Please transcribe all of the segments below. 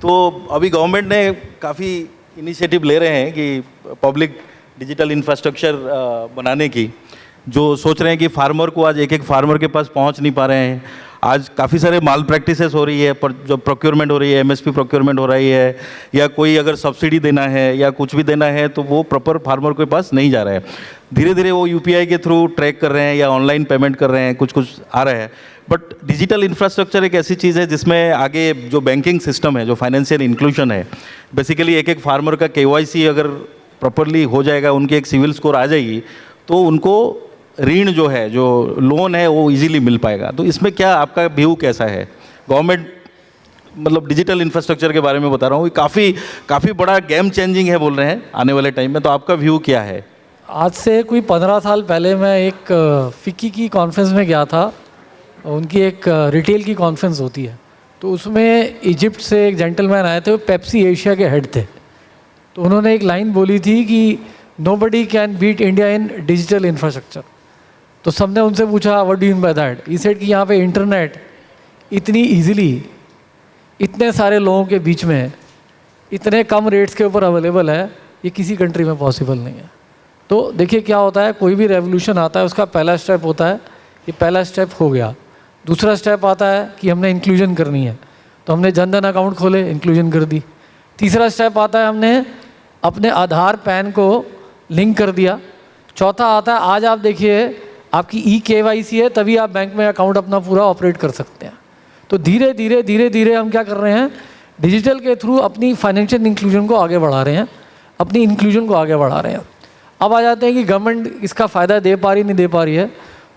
तो अभी गवर्नमेंट ने काफ़ी इनिशिएटिव ले रहे हैं कि पब्लिक डिजिटल इंफ्रास्ट्रक्चर बनाने की, जो सोच रहे हैं कि फार्मर को आज एक एक फार्मर के पास पहुंच नहीं पा रहे हैं। आज काफ़ी सारे माल प्रैक्टिसेस हो रही है, पर जो प्रोक्योरमेंट हो रही है, एमएसपी प्रोक्योरमेंट हो रही है, या कोई अगर सब्सिडी देना है या कुछ भी देना है तो वो प्रॉपर फार्मर के पास नहीं जा रहा है। धीरे धीरे वो यूपीआई के थ्रू ट्रैक कर रहे हैं या ऑनलाइन पेमेंट कर रहे हैं, कुछ कुछ आ रहा है। बट डिजिटल इंफ्रास्ट्रक्चर एक ऐसी चीज़ है जिसमें आगे जो बैंकिंग सिस्टम है, जो फाइनेंशियल इंक्लूजन है, बेसिकली एक एक फार्मर का केवाईसी अगर प्रॉपरली हो जाएगा, उनकी एक सिविल स्कोर आ जाएगी, तो उनको ऋण जो है, जो लोन है, वो इजीली मिल पाएगा। तो इसमें क्या आपका व्यू कैसा है? गवर्नमेंट मतलब डिजिटल इंफ्रास्ट्रक्चर के बारे में बता रहा हूँ, काफ़ी बड़ा गेम चेंजिंग है बोल रहे हैं आने वाले टाइम में, तो आपका व्यू क्या है? आज से कोई 15 साल पहले मैं एक फिक्की की कॉन्फ्रेंस में गया था। उनकी एक रिटेल की कॉन्फ्रेंस होती है, तो उसमें इजिप्ट से एक जेंटलमैन आए थे, वो पेप्सी एशिया के हेड थे। तो उन्होंने एक लाइन बोली थी कि nobody can beat India in digital infrastructure. तो सबने उनसे पूछा what do you mean by that? He said कि यहाँ पे इंटरनेट इतनी ईजिली इतने सारे लोगों के बीच में इतने कम रेट्स के ऊपर अवेलेबल है, ये किसी कंट्री में पॉसिबल नहीं है। तो देखिए क्या होता है, कोई भी रेवोल्यूशन आता है उसका पहला स्टेप होता है, ये पहला स्टेप हो गया। दूसरा स्टेप आता है कि हमने इंक्लूजन करनी है, तो हमने जनधन अकाउंट खोले, इंक्लूजन कर दी। तीसरा स्टेप आता है हमने अपने आधार पैन को लिंक कर दिया। चौथा आता है, आज आप देखिए आपकी KYC है, तभी आप बैंक में अकाउंट अपना पूरा ऑपरेट कर सकते हैं। तो धीरे धीरे हम क्या कर रहे हैं, डिजिटल के थ्रू अपनी फाइनेंशियल इंक्लूजन को आगे बढ़ा रहे हैं, अपनी इंक्लूजन को आगे बढ़ा रहे हैं। अब आ जाते हैं कि गवर्नमेंट इसका फ़ायदा दे पा रही नहीं दे पा रही है।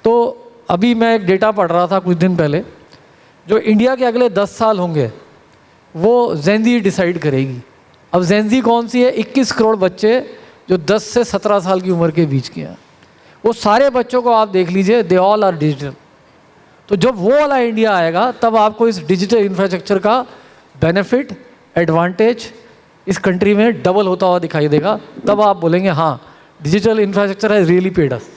तो अभी मैं एक डेटा पढ़ रहा था कुछ दिन पहले, जो इंडिया के अगले 10 साल होंगे वो जेनजी डिसाइड करेगी। अब जेनजी कौन सी है? 21 करोड़ बच्चे जो 10 से 17 साल की उम्र के बीच के हैं, वो सारे बच्चों को आप देख लीजिए, दे ऑल आर डिजिटल। तो जब वो वाला इंडिया आएगा तब आपको इस डिजिटल इंफ्रास्ट्रक्चर का बेनिफिट, एडवांटेज इस कंट्री में डबल होता हुआ दिखाई देगा। तब आप बोलेंगे हाँ, digital infrastructure has really paid us.